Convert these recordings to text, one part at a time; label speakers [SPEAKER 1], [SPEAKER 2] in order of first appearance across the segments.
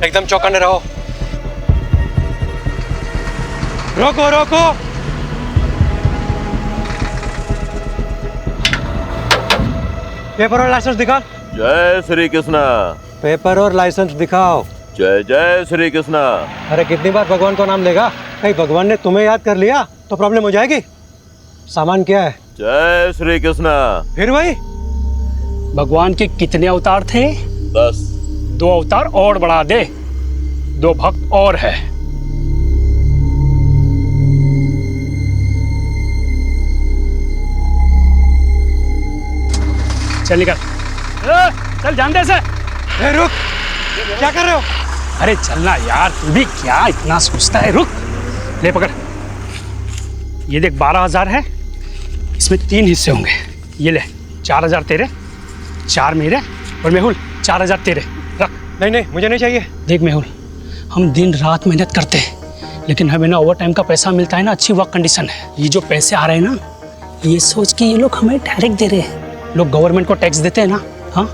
[SPEAKER 1] एकदम चौकन्ने रहो। रोको रोको। पेपर और लाइसेंस दिखा।
[SPEAKER 2] जय श्री कृष्णा।
[SPEAKER 1] पेपर और लाइसेंस दिखाओ।
[SPEAKER 2] जय जय श्री कृष्णा।
[SPEAKER 1] अरे कितनी बार भगवान का नाम लेगा? कहीं भगवान ने तुम्हें याद कर लिया तो प्रॉब्लम हो जाएगी। सामान क्या है?
[SPEAKER 2] जय श्री कृष्णा।
[SPEAKER 1] फिर वही।
[SPEAKER 3] भगवान के कितने अवतार थे?
[SPEAKER 2] 10।
[SPEAKER 3] 2 अवतार और बढ़ा दे, 2 भक्त और है। चल निकल। चल जान दे से।
[SPEAKER 1] रुक, क्या कर रहे हो?
[SPEAKER 3] अरे चलना यार, तू भी क्या इतना सोचता है। रुक, ले पकड़। ये देख 12,000 है, इसमें 3 हिस्से होंगे। ये ले 4,000 तेरे, 4 मेरे, और मेहुल 4,000 तेरे। रख।
[SPEAKER 1] नहीं नहीं, मुझे नहीं चाहिए।
[SPEAKER 3] देख मेहुल, हम दिन रात मेहनत करते हैं, लेकिन हमें ना ओवर टाइम का पैसा मिलता है ना अच्छी वर्क कंडीशन है। ये जो पैसे आ रहे हैं ना, ये सोच के ये लोग हमें डायरेक्ट दे रहे हैं। लोग गवर्नमेंट को टैक्स देते हैं ना, हाँ,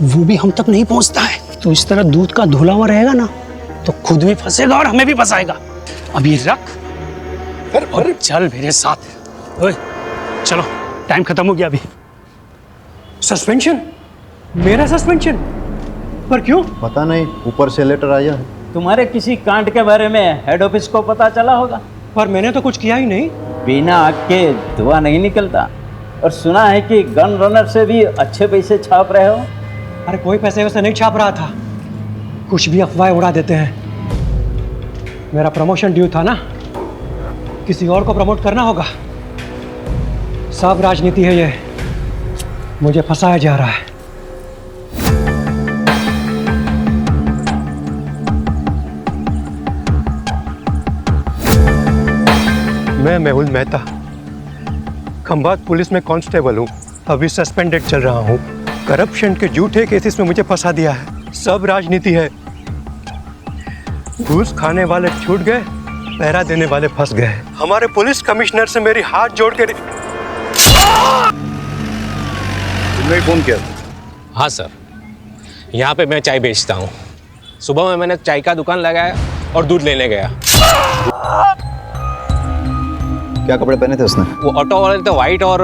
[SPEAKER 3] वो भी हम तक नहीं पहुंचता है। तो इस तरह दूध का धुला हुआ रहेगा ना, तो खुद भी फंसेगा और हमें भी फंसाएगा। अब ये रख और चल मेरे साथ। ओए चलो, टाइम खत्म हो गया अभी।
[SPEAKER 1] सस्पेंशन? मेरा सस्पेंशन? पर क्यों?
[SPEAKER 4] पता नहीं, ऊपर से लेटर आया है।
[SPEAKER 5] तुम्हारे किसी कांड के बारे में हेड ऑफिस को पता चला होगा।
[SPEAKER 1] पर मैंने तो कुछ किया ही नहीं।
[SPEAKER 5] बिना आग के धुआं नहीं निकलता। और सुना है कि गन रनर से भी अच्छे पैसे छाप रहे हो।
[SPEAKER 1] अरे कोई पैसे वैसे नहीं छाप रहा था, कुछ भी अफवाहें उड़ा देते हैं। मेरा प्रमोशन ड्यू था ना, किसी और को प्रमोट करना होगा। सब राजनीति है ये, मुझे फंसाया जा रहा है। मैं मेहुल मेहता, खंभात पुलिस में कांस्टेबल हूँ। अभी सस्पेंडेड चल रहा हूँ। करप्शन के झूठे केसेस में मुझे फंसा दिया है। सब राजनीति है। घूस खाने वाले छूट गए, पहरा देने वाले फंस गए। हमारे पुलिस कमिश्नर से मेरी हाथ जोड़ के।
[SPEAKER 4] तुमने फोन किया?
[SPEAKER 6] हाँ सर, यहाँ पे मैं चाय बेचता हूँ। सुबह में मैंने चाय का दुकान लगाया और दूध लेने गया।
[SPEAKER 4] क्या कपड़े पहने थे उसने?
[SPEAKER 6] वो ऑटो वाले तो वाइट और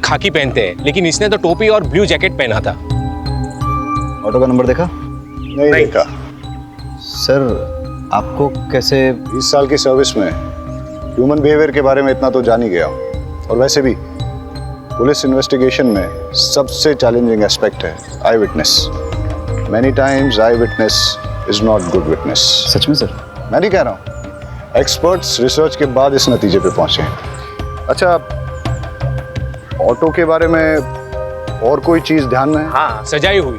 [SPEAKER 6] खाकी पहनते हैं, लेकिन इसने तो टोपी और ब्लू जैकेट पहना था।
[SPEAKER 4] ऑटो का नंबर देखा?
[SPEAKER 7] नहीं देखा।
[SPEAKER 4] सर आपको कैसे?
[SPEAKER 7] 20 साल की सर्विस में ह्यूमन बिहेवियर के बारे में इतना तो जान ही गया हूँ। और वैसे भी पुलिस इन्वेस्टिगेशन में सबसे चैलेंजिंग एस्पेक्ट है eyewitness. Many times eyewitness is not good witness.
[SPEAKER 4] सच में सर?
[SPEAKER 7] मैं नहीं कह रहा हूँ, एक्सपर्ट्स रिसर्च के बाद इस नतीजे पे पहुंचे हैं। अच्छा, ऑटो के बारे में और कोई चीज ध्यान में है?
[SPEAKER 6] हाँ, सजाई हुई,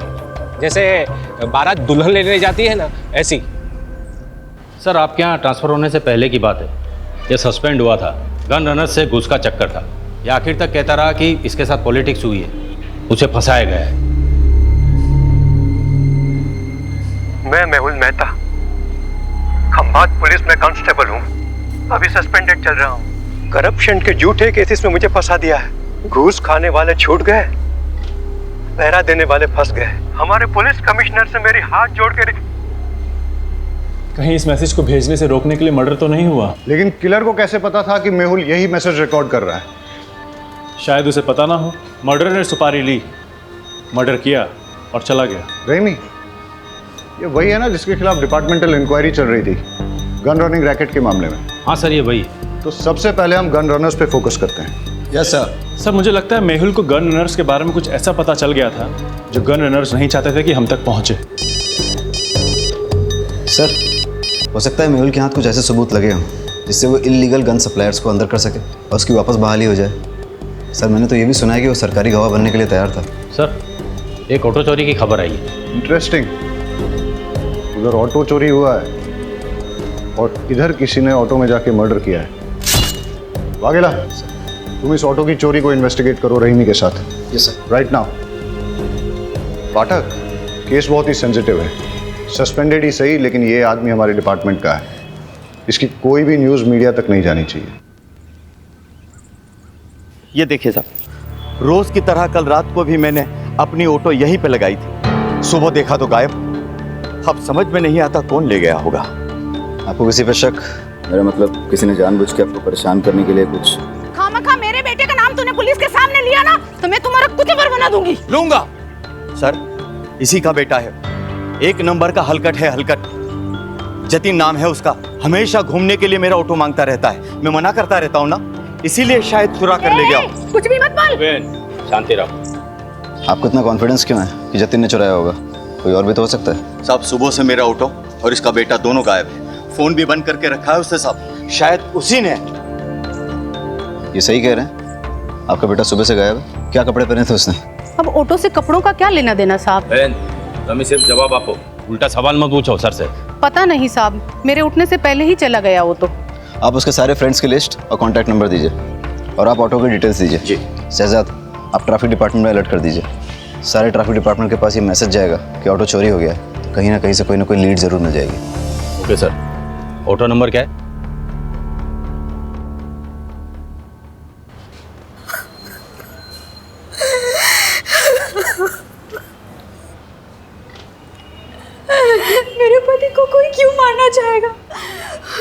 [SPEAKER 6] जैसे बारात दुल्हन लेने जाती है ना, ऐसी।
[SPEAKER 8] सर आपके यहाँ ट्रांसफ़र होने से पहले की बात है। ये सस्पेंड हुआ था, गन रनर से घूस का चक्कर था। ये आखिर तक कहता रहा कि इसके साथ पॉलिटिक्स हुई है, उसे फंसाया गया है।
[SPEAKER 1] मैं मेहुल मेहता, खंभात पुलिस में कांस्टेबल हूँ। अभी सस्पेंडेड चल रहा हूँ। करप्शन के झूठे केसेस में मुझे फंसा दिया है। घूस खाने वाले छूट गए, पहरा देने वाले फंस गए। हमारे पुलिस कमिश्नर से मेरी हाथ जोड़ के।
[SPEAKER 9] कहीं इस मैसेज को भेजने से रोकने के लिए मर्डर तो नहीं हुआ?
[SPEAKER 7] लेकिन किलर को कैसे पता था कि मेहुल यही मैसेज रिकॉर्ड कर रहा है?
[SPEAKER 9] शायद उसे पता ना हो। मर्डर ने सुपारी ली, मर्डर किया और चला गया।
[SPEAKER 7] रेमी, ये वही है ना जिसके खिलाफ डिपार्टमेंटल इंक्वायरी चल रही थी गन रनिंग रैकेट के मामले में?
[SPEAKER 8] हाँ सर, ये वही।
[SPEAKER 7] तो सबसे पहले हम गन रनर्स पे फोकस करते हैं।
[SPEAKER 4] Yes sir.
[SPEAKER 9] सर मुझे लगता है मेहुल को गन रनर्स के बारे में कुछ ऐसा पता चल गया था जो गन रनर्स नहीं चाहते थे कि हम तक पहुंचे।
[SPEAKER 4] सर हो सकता है मेहुल के हाथ कुछ ऐसे सबूत लगे हों जिससे वो इल्लीगल गन सप्लायर्स को अंदर कर सके और उसकी वापस बहाली हो जाए। सर मैंने तो ये भी सुना है कि वो सरकारी गवाह बनने के लिए तैयार था।
[SPEAKER 8] सर एक ऑटो चोरी की खबर आई है।
[SPEAKER 7] इंटरेस्टिंग। उधर ऑटो चोरी हुआ है और इधर किसी ने ऑटो में जाके मर्डर किया है। वाघेला, तुम इस ऑटो की चोरी को इन्वेस्टिगेट करो रहीमी के साथ।
[SPEAKER 4] Yes sir.
[SPEAKER 7] Right now. Pathak, case बहुत ही सेंसिटिव है। सस्पेंडेड ही सही, लेकिन ये आदमी हमारे डिपार्टमेंट का है। इसकी कोई भी न्यूज़ मीडिया तक नहीं जानी चाहिए।
[SPEAKER 10] ये देखिए साहब, रोज की तरह कल रात को भी मैंने अपनी ऑटो यहीं पे लगाई थी। सुबह देखा तो गायब। अब समझ में नहीं आता कौन ले गया होगा।
[SPEAKER 4] आपको किसी पे शक? मेरा मतलब किसी ने जानबूझ के आपको परेशान करने के लिए कुछ?
[SPEAKER 11] खामखा मेरे बेटे का नाम तूने पुलिस के सामने लिया ना, तो मैं तुम्हारा कुचबर बना दूंगी।
[SPEAKER 10] लूंगा सर, इसी का बेटा है, एक नंबर का हलकट है, हलकट। जतिन नाम है उसका, हमेशा घूमने के लिए मेरा ऑटो मांगता रहता है, मैं मना करता रहता हूँ ना, इसीलिए शायद चुरा कर ले गया।
[SPEAKER 11] कुछ भी मत बोल।
[SPEAKER 8] शांति रहो।
[SPEAKER 4] आपको इतना कॉन्फिडेंस क्यों है कि जतिन ने चुराया होगा? कोई और भी तो हो सकता है।
[SPEAKER 10] साहब सुबह से मेरा ऑटो और इसका बेटा दोनों गायब है, फोन भी बंद करके रखा है उसने साहब, शायद उसी ने।
[SPEAKER 4] ये सही कह रहे हैं? आपका बेटा सुबह से गायब है? क्या कपड़े पहने थे उसने?
[SPEAKER 11] अब ऑटो से कपड़ों का क्या लेना देना साहब?
[SPEAKER 8] तुम सिर्फ जवाब आपो, उल्टा सवाल मत पूछो सर से।
[SPEAKER 11] पता नहीं साहब, मेरे उठने से पहले ही चला गया वो तो।
[SPEAKER 4] आप उसके सारे फ्रेंड्स की लिस्ट और कॉन्टैक्ट नंबर दीजिए, और आप ऑटो की डिटेल्स दीजिए।
[SPEAKER 10] जी।
[SPEAKER 4] शहजाद, आप ट्रैफिक डिपार्टमेंट में अलर्ट कर दीजिए। सारे ट्रैफिक डिपार्टमेंट के पास ये मैसेज जाएगा कि ऑटो चोरी हो गया है, तो कहीं ना कहीं से कोई ना कोई लीड जरूर मिल जाएगी।
[SPEAKER 8] ओके सर, ऑटो नंबर क्या है?
[SPEAKER 11] मेरे पति को कोई क्यों मारना चाहेगा?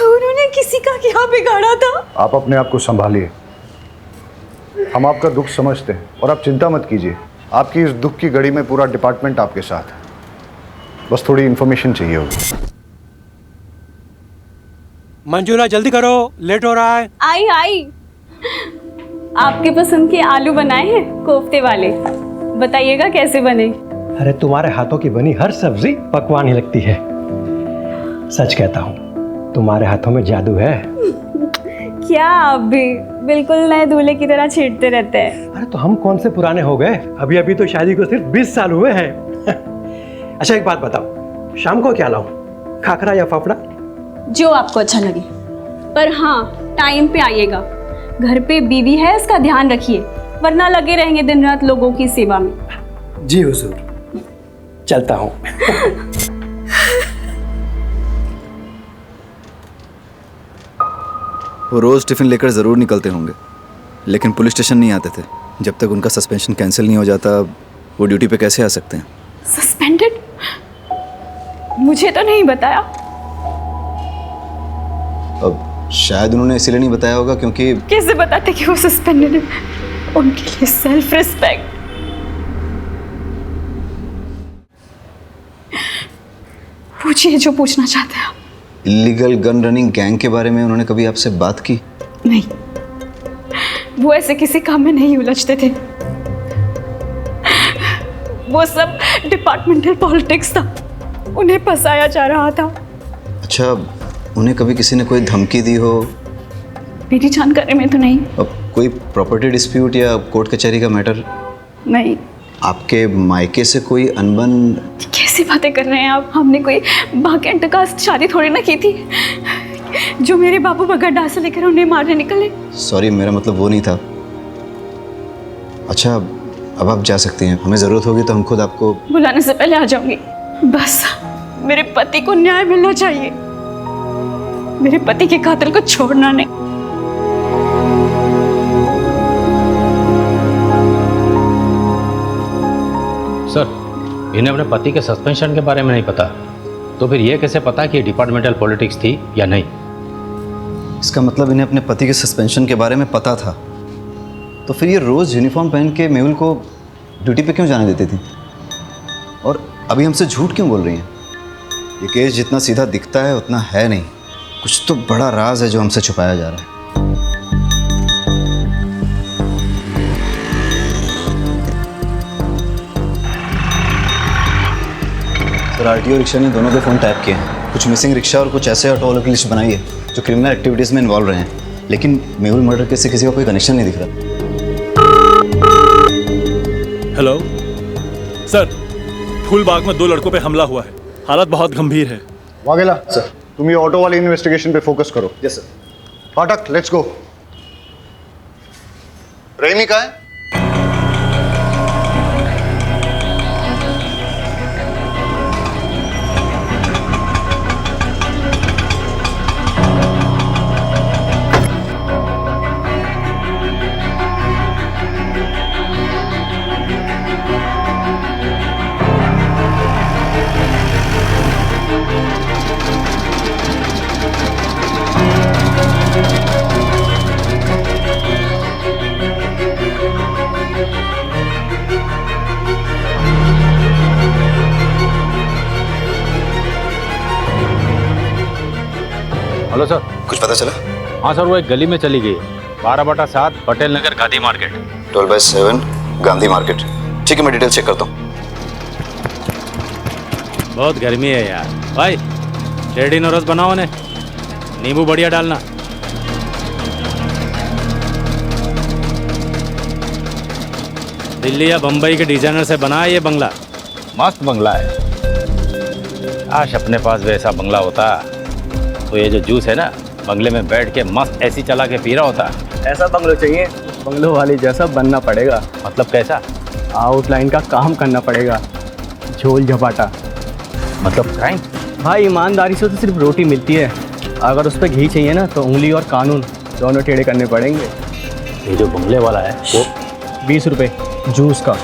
[SPEAKER 11] उन्होंने किसी का क्या बिगाड़ा था?
[SPEAKER 7] आप अपने आप को संभालिए, हम आपका दुख समझते हैं और आप चिंता मत कीजिए। आपकी इस दुख की घड़ी में पूरा डिपार्टमेंट आपके साथ है, बस थोड़ी इन्फॉर्मेशन चाहिए होगी।
[SPEAKER 1] मंजूला जल्दी करो, लेट हो रहा है।
[SPEAKER 12] आई आपके पसंद के आलू बनाए हैं, कोफ्ते वाले, बताइएगा कैसे बने।
[SPEAKER 1] अरे तुम्हारे हाथों की बनी हर सब्जी पकवान ही लगती है। सच कहता हूँ, तुम्हारे हाथों में जादू है।
[SPEAKER 12] क्या आप भी बिल्कुल नए दूल्हे की तरह छेड़ते रहते हैं।
[SPEAKER 1] अरे तो हम कौन से पुराने हो गए, अभी अभी तो शादी को सिर्फ 20 साल हुए हैं। अच्छा एक बात बताओ, शाम को क्या लाऊं, खाखरा या फाफड़ा?
[SPEAKER 12] जो आपको अच्छा लगे, पर हाँ टाइम पे आइएगा। घर पे बीवी है, इसका ध्यान रखिए, वरना लगे रहेंगे दिन रात लोगों की सेवा में।
[SPEAKER 1] जी हुजूर, चलता हूँ।
[SPEAKER 4] वो रोज़ टिफ़िन लेकर ज़रूर निकलते होंगे, लेकिन पुलिस स्टेशन नहीं आते थे। जब तक उनका सस्पेंशन कैंसिल नहीं हो जाता, वो ड्यूटी पे कैसे आ सकते हैं?
[SPEAKER 12] सस्पेंडेड? मुझे तो नहीं बताया।
[SPEAKER 4] अब शायद उन्होंने इसीलिए नहीं बताया होगा क्योंकि
[SPEAKER 12] कैसे बताते कि वो सस्पेंडेड है? उनके लिए सेल्फ रिस्पेक्ट। पूछिए जो पूछना चाहते हैं।
[SPEAKER 4] इलीगल गन रनिंग गैंग के बारे में उन्होंने कभी आपसे बात की?
[SPEAKER 12] नहीं, वो ऐसे किसी काम में नहीं उलझते थे। वो सब डिपार्टमेंटल पॉलिटिक्स था, उन्हें फंसाया जा रहा था।
[SPEAKER 4] अच्छा, उन्हें कभी किसी ने कोई धमकी दी हो?
[SPEAKER 12] मेरी जानकारी में तो नहीं।
[SPEAKER 4] अब कोई प्रॉपर्टी डिस्प्यूट या कोर्ट कचहरी का मैटर?
[SPEAKER 12] नहीं।
[SPEAKER 4] आपके मायके से कोई अनबन?
[SPEAKER 12] कैसी बातें कर रहे हैं आप? हमने कोई भाग्यंत का शादी थोड़ी ना की थी जो मेरे बाबू बगड्डा से लेकर उन्हें मारने निकले।
[SPEAKER 4] सॉरी, मेरा मतलब वो नहीं था। अच्छा, अब आप जा सकती हैं, हमें ज़रूरत होगी तो हम खुद आपको
[SPEAKER 12] बुलाने से पहले आ जाऊंगी। बस मेरे पति को न्याय मिलना चाहिए, मेरे पति के कातिल को छोड़ना नहीं।
[SPEAKER 8] सर, इन्हें अपने पति के सस्पेंशन के बारे में नहीं पता, तो फिर ये कैसे पता कि डिपार्टमेंटल पॉलिटिक्स थी या नहीं?
[SPEAKER 4] इसका मतलब इन्हें अपने पति के सस्पेंशन के बारे में पता था, तो फिर ये रोज़ यूनिफॉर्म पहन के मेहुल को ड्यूटी पे क्यों जाने देती थी? और अभी हमसे झूठ क्यों बोल रही हैं? ये केस जितना सीधा दिखता है उतना है नहीं, कुछ तो बड़ा राज है जो हमसे छुपाया जा रहा है। सर, आरटीओ रिक्शा ने दोनों के फ़ोन टैप किए हैं। कुछ मिसिंग रिक्शा और कुछ ऐसे ऑटो वालों की लिस्ट बनाई है जो क्रिमिनल एक्टिविटीज़ में इन्वॉल्व रहे हैं, लेकिन मेहुल मर्डर केस से किसी का कोई कनेक्शन नहीं दिख रहा।
[SPEAKER 9] हेलो सर, फूलबाग में 2 लड़कों पे हमला हुआ है, हालत बहुत गंभीर है।
[SPEAKER 7] वाघेला सर, तुम ये ऑटो वाली इन्वेस्टिगेशन पे फोकस करो। Yes sir. फाटक, लेट्स गो। रेमी कहाँ है?
[SPEAKER 8] Hello sir.
[SPEAKER 4] कुछ पता चला?
[SPEAKER 8] हाँ सर, वो एक गली में चली गई है, 12/7 पटेल नगर गांधी मार्केट।
[SPEAKER 4] 12/7 गांधी मार्केट। ठीक है, मैं डिटेल चेक करता हूँ।
[SPEAKER 8] बहुत गर्मी है यार। भाई रेडी नोरस बनाओ ने, नींबू बढ़िया डालना। दिल्ली या बम्बई के डिजाइनर से बना है ये बंगला, मस्त बंगला है। काश अपने पास वैसा बंगला होता तो ये जो जूस है ना, बंगले में बैठ के मस्त एसी चला के पी रहा होता।
[SPEAKER 1] ऐसा बंगलो चाहिए, बंगलो वाली जैसा बनना पड़ेगा।
[SPEAKER 8] मतलब कैसा?
[SPEAKER 1] आउटलाइन का काम करना पड़ेगा, झोल झपाटा।
[SPEAKER 8] मतलब क्राइम?
[SPEAKER 1] भाई ईमानदारी से तो सिर्फ रोटी मिलती है, अगर उस पर घी चाहिए ना तो उंगली और कानून दोनों टेढ़े करने पड़ेंगे।
[SPEAKER 8] ये जो बंगले वाला है वो
[SPEAKER 1] 20 रुपये जूस का।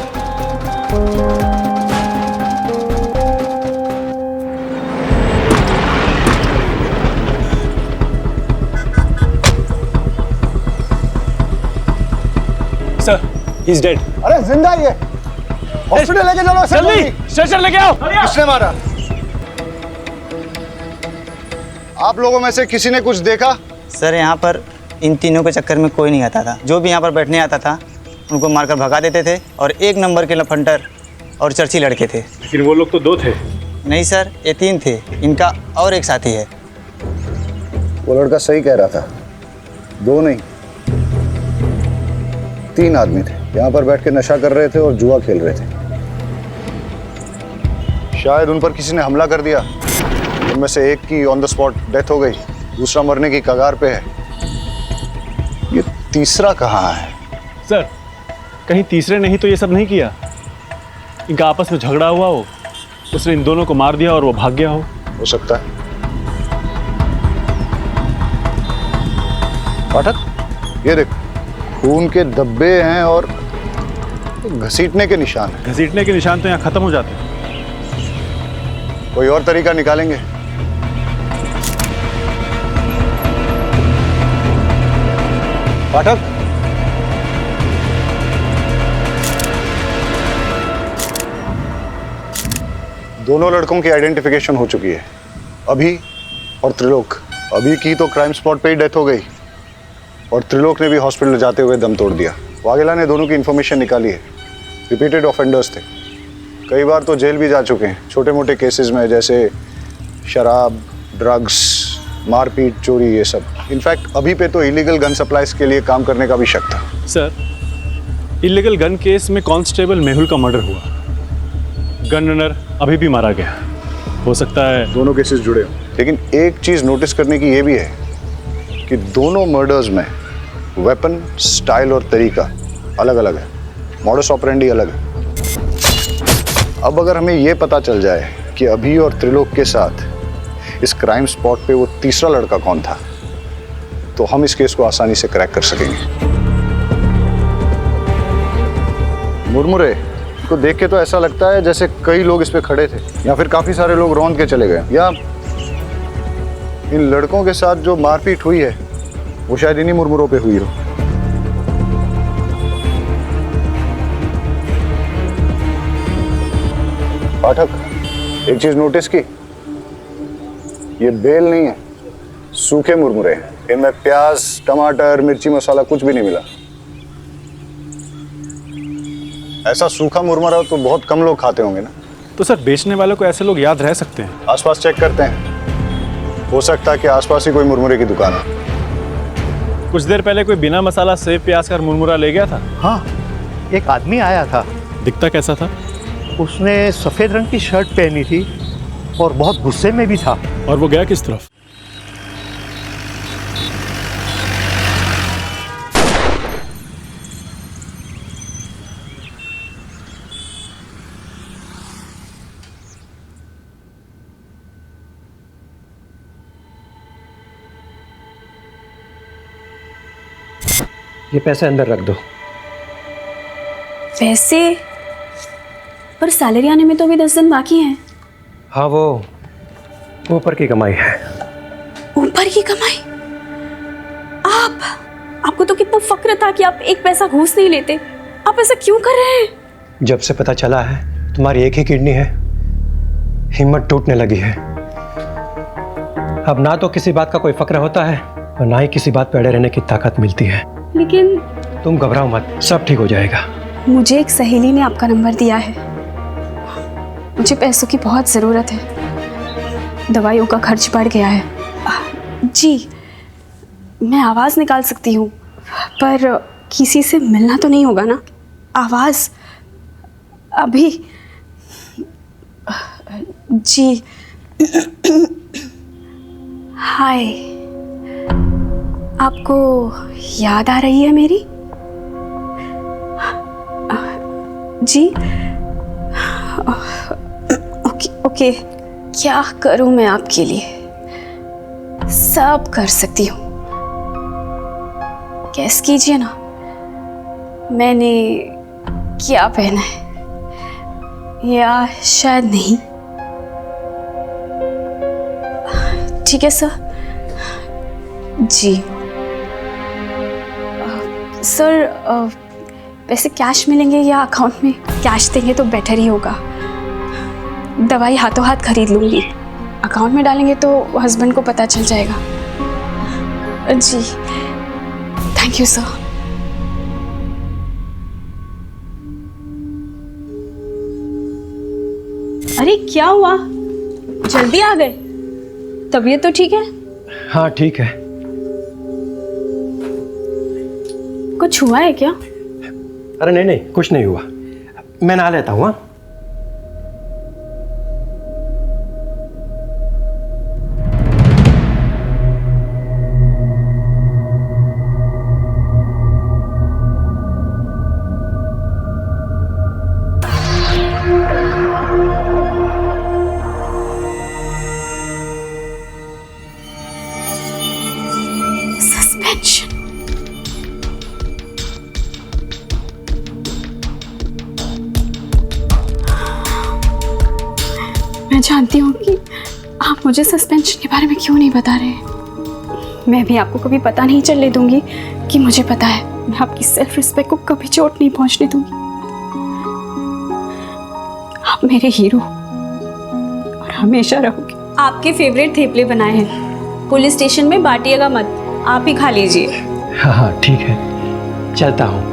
[SPEAKER 9] Sir, he is dead.
[SPEAKER 7] अरे जिंदा ही है, हॉस्पिटल लेके चलो।
[SPEAKER 9] जल्दी स्ट्रेचर लेके आओ।
[SPEAKER 7] किसने मारा? आप लोगों में से किसी ने कुछ देखा?
[SPEAKER 13] सर यहाँ पर इन तीनों के चक्कर में कोई नहीं आता था। जो भी यहाँ पर बैठने आता था उनको मारकर भगा देते थे, और 1 नंबर के लफंटर और चर्ची लड़के थे।
[SPEAKER 9] लेकिन वो लोग तो 2 थे।
[SPEAKER 13] नहीं सर, ये 3 थे, इनका और एक साथी है।
[SPEAKER 7] वो लड़का सही कह रहा था, 2 नहीं 3 आदमी थे, यहाँ पर बैठ के नशा कर रहे थे और जुआ खेल रहे थे। शायद उन पर किसी ने हमला कर दिया। उनमें से एक की ऑन द स्पॉट डेथ हो गई, दूसरा मरने की कगार पे है। ये तीसरा कहाँ है?
[SPEAKER 9] सर, कहीं तीसरे नहीं तो ये सब नहीं किया? इनका आपस में झगड़ा हुआ हो, उसने इन दोनों को मार दिया और वो भाग गया हो
[SPEAKER 7] सकता है। पाठक, ये देख, खून के धब्बे हैं और घसीटने के निशान हैं।
[SPEAKER 9] घसीटने के निशान तो यहाँ खत्म हो जाते हैं।
[SPEAKER 7] कोई और तरीका निकालेंगे? पाठक, दोनों लड़कों की आइडेंटिफिकेशन हो चुकी है, अभी और त्रिलोक। अभी की तो क्राइम स्पॉट पे ही डेथ हो गई, और त्रिलोक ने भी हॉस्पिटल जाते हुए दम तोड़ दिया। वाघेला ने दोनों की इन्फॉर्मेशन निकाली है, रिपीटेड ऑफेंडर्स थे, कई बार तो जेल भी जा चुके हैं छोटे मोटे केसेस में, जैसे शराब, ड्रग्स, मारपीट, चोरी, ये सब। इनफैक्ट अभी पे तो इलीगल गन सप्लाईज के लिए काम करने का भी शक था।
[SPEAKER 9] सर, इलीगल गन केस में कांस्टेबल मेहुल का मर्डर हुआ, गन रनर अभी भी मारा गया। हो सकता है
[SPEAKER 7] दोनों केसेस जुड़े हों, लेकिन एक चीज नोटिस करने की ये भी है कि दोनों मर्डर्स में वेपन, स्टाइल और तरीका अलग अलग है, मॉडस ऑपरेंडी अलग है। अब अगर हमें ये पता चल जाए कि अभी और त्रिलोक के साथ इस क्राइम स्पॉट पे वो तीसरा लड़का कौन था, तो हम इस केस को आसानी से क्रैक कर सकेंगे। मुरमुरे को देख के तो ऐसा लगता है जैसे कई लोग इस पे खड़े थे, या फिर काफी सारे लोग रौंद के चले गए, या इन लड़कों के साथ जो मारपीट हुई है वो शायद इन्हीं मुरमुरों पे हुई हो। पाठक, एक चीज नोटिस की, ये बेल नहीं है, सूखे मुरमुरे हैं। इनमें प्याज, टमाटर, मिर्ची मसाला कुछ भी नहीं मिला। ऐसा सूखा मुरमुरा तो बहुत कम लोग खाते होंगे ना।
[SPEAKER 9] तो सर, बेचने वालों को ऐसे लोग याद रह सकते हैं?
[SPEAKER 7] आसपास चेक करते हैं, हो सकता है कि आसपास ही कोई मुरमुरे की दुकान है।
[SPEAKER 9] कुछ देर पहले कोई बिना मसाला सेव प्याज का मुरमुरा ले गया था।
[SPEAKER 14] हाँ, एक आदमी आया था।
[SPEAKER 9] दिखता कैसा था?
[SPEAKER 14] उसने सफ़ेद रंग की शर्ट पहनी थी और बहुत गुस्से में भी था।
[SPEAKER 9] और वो गया किस तरफ?
[SPEAKER 1] ये पैसे अंदर रख दो।
[SPEAKER 12] पैसे? पर सैलरी आने में तो अभी 10 दिन बाकी हैं।
[SPEAKER 1] हाँ, वो ऊपर की कमाई है।
[SPEAKER 12] ऊपर की कमाई? आपको तो कितना फक्र था कि आप एक पैसा घूस नहीं लेते। आप ऐसा क्यों कर रहे हैं?
[SPEAKER 1] जब से पता चला है तुम्हारी एक ही किडनी है, हिम्मत टूटने लगी है। अब ना तो किसी बात का कोई फक्र होता है और ना ही किसी बात पे अड़े रहने की ताकत मिलती है।
[SPEAKER 12] लेकिन
[SPEAKER 1] तुम घबराओ मत, सब ठीक हो जाएगा।
[SPEAKER 12] मुझे एक सहेली ने आपका नंबर दिया है। मुझे पैसों की बहुत ज़रूरत है, दवाइयों का खर्च बढ़ गया है। जी, मैं आवाज़ निकाल सकती हूँ, पर किसी से मिलना तो नहीं होगा ना? आवाज़ अभी। जी। हाय, आपको याद आ रही है मेरी? जी। ओके, क्या करूं मैं आपके लिए? सब कर सकती हूँ। गैस कीजिए ना, मैंने क्या पहना है, या शायद नहीं। ठीक है सर। जी सर, पैसे कैश मिलेंगे या अकाउंट में? कैश देंगे तो बेटर ही होगा। दवाई हाथों हाथ खरीद लूँगी, अकाउंट में डालेंगे तो हस्बैंड को पता चल जाएगा। जी, थैंक यू सर। अरे क्या हुआ, जल्दी आ गए? तबीयत तो ठीक है?
[SPEAKER 1] हाँ ठीक है।
[SPEAKER 12] कुछ हुआ है क्या?
[SPEAKER 1] अरे नहीं नहीं, कुछ नहीं हुआ, मैं नहा लेता हूँ।
[SPEAKER 12] मैं जानती हूँ कि आप मुझे सस्पेंशन के बारे में क्यों नहीं बता रहे। मैं भी आपको कभी पता नहीं चलने दूंगी कि मुझे पता है। मैं आपकी सेल्फ रिस्पेक्ट को कभी चोट नहीं पहुंचने दूंगी। आप मेरे हीरो और हमेशा रहोगे। आपके फेवरेट थेपले बनाए हैं, पुलिस स्टेशन में बांटिएगा मत, आप ही खा लीजिए।
[SPEAKER 1] हाँ हाँ ठीक है, चलता हूँ।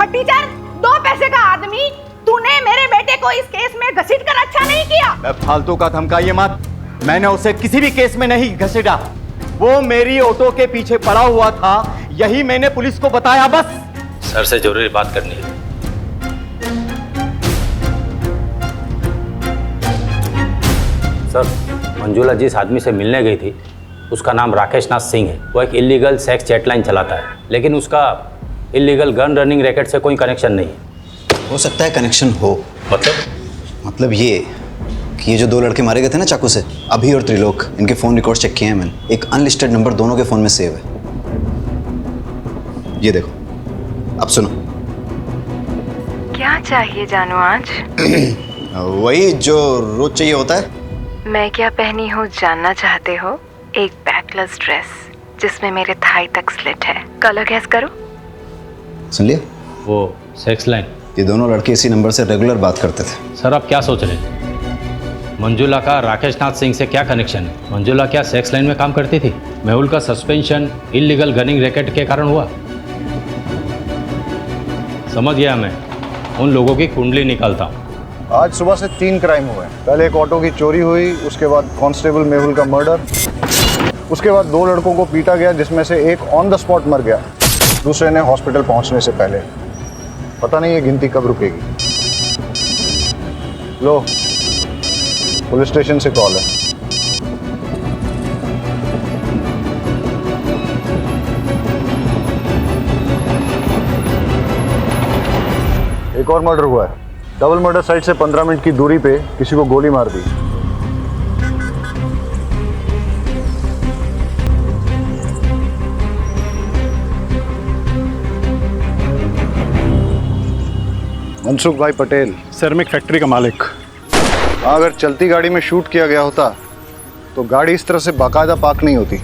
[SPEAKER 11] टीचर, 2 पैसे का आदमी, तूने मेरे बेटे को इस केस में घसीट कर अच्छा नहीं किया।
[SPEAKER 10] फालतू का धमकाइए मत, मैंने उसे किसी भी केस में नहीं घसीटा। वो मेरी ऑटो के पीछे पड़ा हुआ था, यही मैंने पुलिस को बताया बस।
[SPEAKER 8] सर से जरूरी बात करनी है। सर, मंजुला जिस आदमी से मिलने गई थी उसका नाम राकेश नाथ सिंह है। वो एक इलीगल सेक्स चैटलाइन चलाता है, लेकिन उसका इलीगल गन रनिंग रैकेट से कोई कनेक्शन नहीं है।
[SPEAKER 4] हो सकता है कनेक्शन हो। मतलब ये कि ये जो 2 लड़के मारे गए थे ना चाकू से, अभी और त्रिलोक, इनके फ़ोन रिकॉर्ड चेक किए हैं मैंने। एक अनलिस्टेड नंबर दोनों के फ़ोन में सेव है। ये देखो, अब सुनो।
[SPEAKER 15] क्या चाहिए जानू आज?
[SPEAKER 4] वही जो रोज चाहिए होता है।
[SPEAKER 15] मैं क्या पहनी हूँ जानना चाहते हो? एक बैकलेस ड्रेस जिसमें मेरे थाई तक स्लिट है। कलर गैस करो।
[SPEAKER 4] सुन लिया?
[SPEAKER 8] वो सेक्स लाइन।
[SPEAKER 4] ये दोनों लड़के इसी नंबर से रेगुलर बात करते थे।
[SPEAKER 8] सर आप क्या सोच रहे हैं? मंजुला का राकेश नाथ सिंह से क्या कनेक्शन है? मंजुला क्या सेक्स लाइन में काम करती थी? मेहुल का सस्पेंशन इलीगल गनिंग रैकेट के कारण हुआ। समझ गया मैं, उन लोगों की कुंडली निकालता हूँ।
[SPEAKER 7] आज सुबह से 3 क्राइम हुए। पहले एक ऑटो की चोरी हुई, उसके बाद कांस्टेबल मेहुल का मर्डर, उसके बाद 2 लड़कों को पीटा गया जिसमें से एक ऑन द स्पॉट मर गया, दूसरे ने हॉस्पिटल पहुंचने से पहले। पता नहीं ये गिनती कब रुकेगी। लो, पुलिस स्टेशन से कॉल है। एक और मर्डर हुआ है। डबल मर्डर साइट से 15 मिनट की दूरी पे किसी को गोली मार दी। मनसुख भाई पटेल।
[SPEAKER 9] सर मैं एक फैक्ट्री का मालिक।
[SPEAKER 7] अगर चलती गाड़ी में शूट किया गया होता तो गाड़ी इस तरह से बाकायदा पार्क नहीं होती।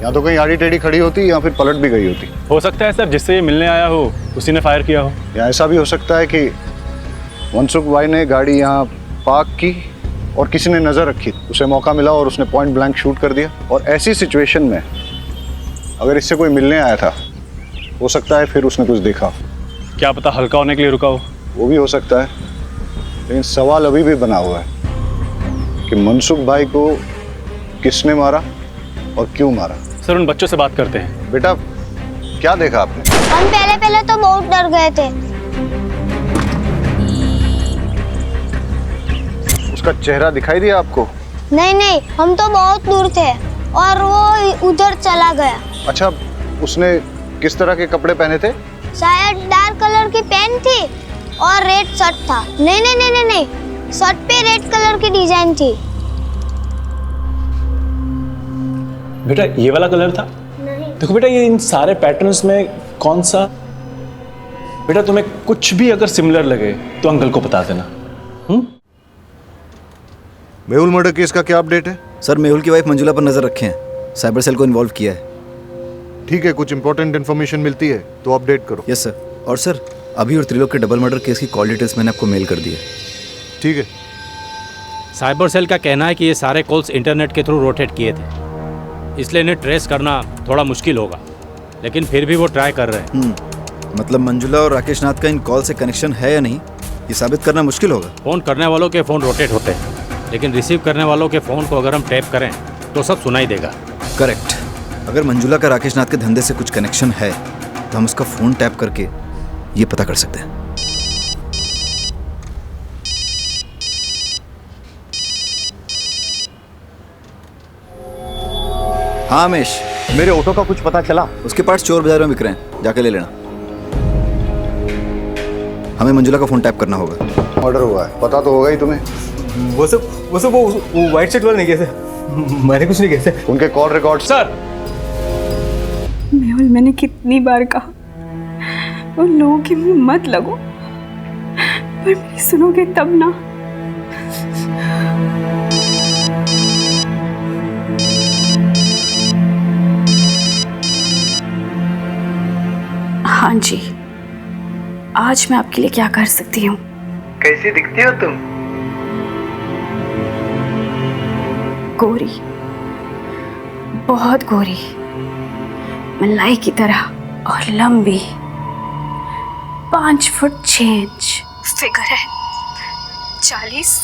[SPEAKER 7] या तो कहीं आड़ी टेढ़ी खड़ी होती या फिर पलट भी गई होती।
[SPEAKER 9] हो सकता है सर जिससे ये मिलने आया हो उसी ने फायर किया हो।
[SPEAKER 7] या ऐसा भी हो सकता है कि मनसुख भाई ने गाड़ी यहाँ पार्क की और किसी ने नज़र रखी, उसे मौका मिला और उसने पॉइंट ब्लैंक शूट कर दिया। और ऐसी सिचुएशन में अगर इससे कोई मिलने आया था, हो सकता है फिर उसने कुछ देखा।
[SPEAKER 9] क्या पता हल्का होने के लिए रुका हो।
[SPEAKER 7] वो भी हो सकता है, लेकिन सवाल अभी भी बना हुआ है कि मनसुख भाई को किसने मारा और क्यों मारा।
[SPEAKER 9] सर उन बच्चों से बात करते हैं।
[SPEAKER 7] बेटा क्या देखा आपने?
[SPEAKER 16] हम पहले तो बहुत डर गए थे।
[SPEAKER 7] उसका चेहरा दिखाई दिया आपको?
[SPEAKER 16] नहीं, हम तो बहुत दूर थे और वो उधर चला गया।
[SPEAKER 7] अच्छा, उसने किस तरह के कपड़े पहने थे?
[SPEAKER 16] शायद डार्क कलर की पैंट थी और रेड शर्ट था। नहीं, शर्ट पे रेड कलर की डिजाइन थी।
[SPEAKER 9] बेटा ये वाला कलर था?
[SPEAKER 16] नहीं।
[SPEAKER 9] देखो बेटा, ये इन सारे पैटर्न्स में कौन सा? बेटा तुम्हें कुछ भी अगर सिमिलर लगे तो अंकल को बता देना।
[SPEAKER 7] मेहुल मर्डर केस का क्या अपडेट है?
[SPEAKER 4] सर मेहुल की वाइफ मंजुला पर नजर रखे हैं, साइबर सेल को इन्वॉल्व किया है।
[SPEAKER 7] ठीक है, कुछ इंपॉर्टेंट इन्फॉर्मेशन मिलती है तो अपडेट करो।
[SPEAKER 4] Yes sir. और सर अभी और त्रिलोक के डबल मर्डर केस की कॉल डिटेल्स मैंने आपको मेल कर दी है।
[SPEAKER 7] ठीक है।
[SPEAKER 8] साइबर सेल का कहना है कि ये सारे कॉल्स इंटरनेट के थ्रू रोटेट किए थे, इसलिए इन्हें ट्रेस करना थोड़ा मुश्किल होगा, लेकिन फिर भी वो ट्राई कर रहे हैं।
[SPEAKER 4] मतलब मंजुला और राकेश नाथ का इन कॉल से कनेक्शन है या नहीं, ये साबित करना मुश्किल होगा।
[SPEAKER 8] फ़ोन करने वालों के फ़ोन रोटेट होते हैं, लेकिन रिसीव करने वालों के फ़ोन को अगर हम टैप करें तो सब सुनाई देगा।
[SPEAKER 4] करेक्ट। अगर मंजुला का राकेश नाथ के धंधे से कुछ कनेक्शन है तो हम उसका फ़ोन टैप करके ये पता कर सकते हैं। हाँ रमेश,
[SPEAKER 10] मेरे ऑटो का कुछ पता चला?
[SPEAKER 4] उसके पार्ट्स चोर बाजार में बिक रहे हैं, जाके ले लेना। हमें मंजुला का फोन टैप करना होगा।
[SPEAKER 7] मर्डर हुआ है, पता तो होगा ही तुम्हें।
[SPEAKER 17] वो व्हाइट शर्ट वाले नहीं गए थे, मैंने कुछ नहीं किया था।
[SPEAKER 7] उनके कॉल रिकॉर्ड।
[SPEAKER 9] सर
[SPEAKER 12] मेहुल, मैंने कितनी बार कहा उन लोगों के मुंह मत लगो, पर मेरी सुनोगे तब ना। हाँ जी, आज मैं आपके लिए क्या कर सकती हूँ?
[SPEAKER 17] कैसी दिखती हो तुम?
[SPEAKER 12] गोरी, बहुत गोरी, मलाई की तरह और लंबी, 5 फुट 6 इंच फिगर है, 40,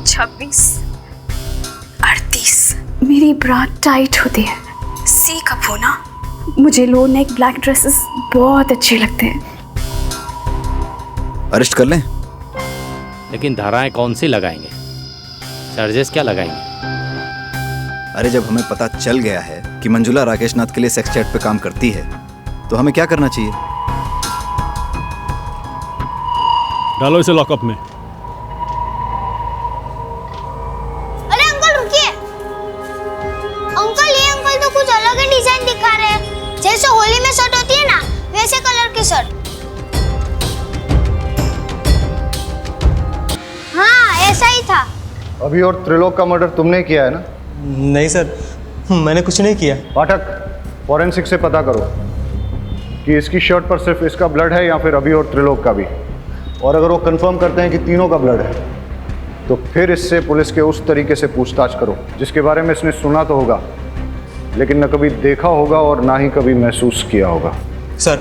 [SPEAKER 12] 26, 38। मेरी ब्रा टाइट होती है, सी कप होना। मुझे लो नेक ब्लैक ड्रेसेस बहुत अच्छे लगते हैं।
[SPEAKER 4] अरेस्ट कर लें?
[SPEAKER 8] लेकिन धाराएं कौन सी लगाएंगे, चार्जेस क्या लगाएंगे?
[SPEAKER 4] अरे जब हमें पता चल गया है कि मंजुला राकेश नाथ के लिए सेक्स चैट पे काम करती है तो हमें क्या करना चाहिए?
[SPEAKER 9] डालो इसे लॉकअप में।
[SPEAKER 16] अरे अंकल रुकिए। अंकल ये अंकल तो कुछ अलग ही डिजाइन दिखा रहे हैं, जैसे होली में शर्ट होती है ना, वैसे कलर की शर्ट। हाँ ऐसा ही था।
[SPEAKER 7] अभी और त्रिलोक का मर्डर तुमने किया है ना?
[SPEAKER 17] नहीं सर, मैंने कुछ नहीं किया।
[SPEAKER 7] पाठक, फॉरेंसिक से पता करो कि इसकी शर्ट पर सिर्फ इसका ब्लड है या फिर अभी और त्रिलोक का भी। और अगर वो कंफर्म करते हैं कि तीनों का ब्लड है तो फिर इससे पुलिस के उस तरीके से पूछताछ करो जिसके बारे में इसने सुना तो होगा, लेकिन न कभी देखा होगा और ना ही कभी महसूस किया होगा।
[SPEAKER 17] सर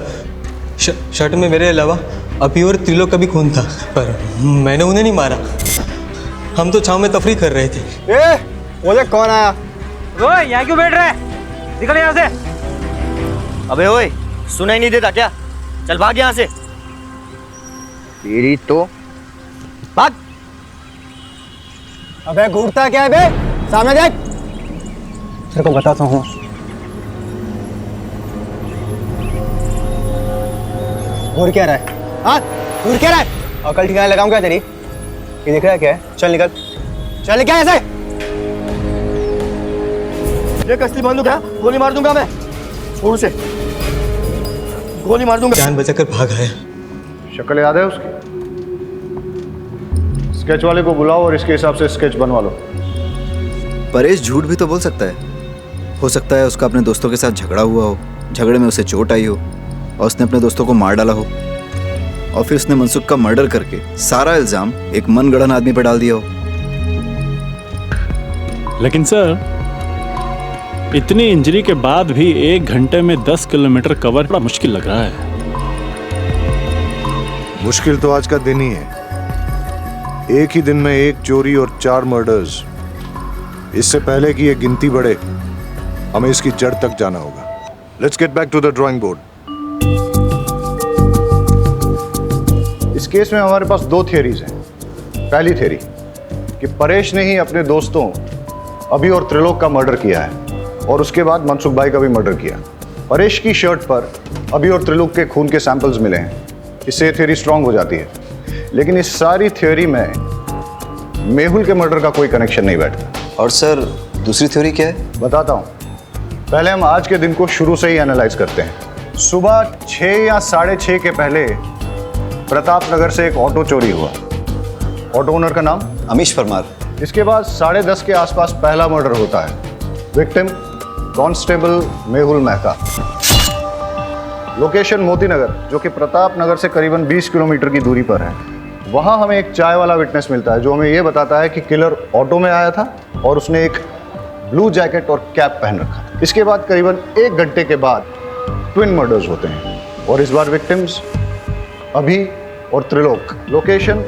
[SPEAKER 17] शर्ट में मेरे अलावा अभी और त्रिलोक का भी खून था, पर मैंने उन्हें नहीं मारा। हम तो छांव में तफरी कर रहे थे।
[SPEAKER 10] ओए कौन आया?
[SPEAKER 17] ओए यहाँ क्यों बैठ रहा है? निकल यहाँ से।
[SPEAKER 10] अबे ओए, सुनाई नहीं देता क्या? चल भाग यहाँ से। तेरी तो भाग।
[SPEAKER 17] अबे घूरता क्या है बे? सामने देख। तेरे को बताता हूँ। घूर क्या रहा है? हाँ घूर क्या रहा है? अकल ठिकाने लगाऊं क्या तेरी? ये देख रहा है क्या है? चल निकल, चल निकल ऐसे। ये कसली बंदूक है, गोली मार दूंगा मैं। छोड़ से, गोली मार दूंगा। जान बचाकर भाग आया।
[SPEAKER 7] शक्ल याद है उसकी? स्केच वाले को बुलाओ और इसके हिसाब से स्केच बनवा लो।
[SPEAKER 4] परेश झूठ भी तो बोल सकता है। हो सकता है उसका अपने दोस्तों के साथ झगड़ा हुआ हो, झगड़े में उसे चोट आई हो और उसने अपने दोस्तों को मार डाला हो। और फिर उसने मनसुख का मर्डर करके सारा इल्जाम एक मनगढ़ंत आदमी पर डाल दिया हो।
[SPEAKER 9] लेकिन सर, इतनी इंजरी के बाद भी 1 घंटे में 10 किलोमीटर कवर बड़ा मुश्किल लग रहा है।
[SPEAKER 18] मुश्किल तो आज का दिन ही है। एक ही दिन में 1 चोरी और 4 मर्डर्स। इससे पहले कि ये गिनती बढ़े, हमें इसकी जड़ तक जाना होगा। Let's get back to the drawing board.
[SPEAKER 7] इस केस में हमारे पास 2 थियरीज हैं। पहली थियरी कि परेश ने ही अपने दोस्तों अभी और त्रिलोक का मर्डर किया है और उसके बाद मनसुख भाई का भी मर्डर किया। परेश की शर्ट पर अभी और त्रिलोक के खून के सैंपल्स मिले हैं। इससे थियरी स्ट्रांग हो जाती है। लेकिन इस सारी थियरी में मेहुल के मर्डर का कोई कनेक्शन नहीं बैठता।
[SPEAKER 4] और सर, दूसरी थ्योरी क्या है?
[SPEAKER 7] बताता हूँ। पहले हम आज के दिन को शुरू से ही एनालाइज करते हैं। सुबह 6 या 6:30 के पहले प्रताप नगर से एक ऑटो चोरी हुआ। ऑटो ओनर का नाम
[SPEAKER 4] अमीश परमार।
[SPEAKER 7] इसके बाद 10:30 के आसपास पहला मर्डर होता है। Victim constable Mehul Mehta. Location Moti Nagar, जो कि प्रताप नगर से करीबन 20 किलोमीटर की दूरी पर है। वहां हमें एक चाय वाला विटनेस मिलता है जो हमें यह बताता है कि किलर ऑटो में आया था और उसने एक ब्लू जैकेट और कैप पहन रखा। इसके बाद करीबन 1 घंटे के बाद ट्विन मर्डर्स होते हैं और इस बार विक्टिम्स अभी और त्रिलोक। लोकेशन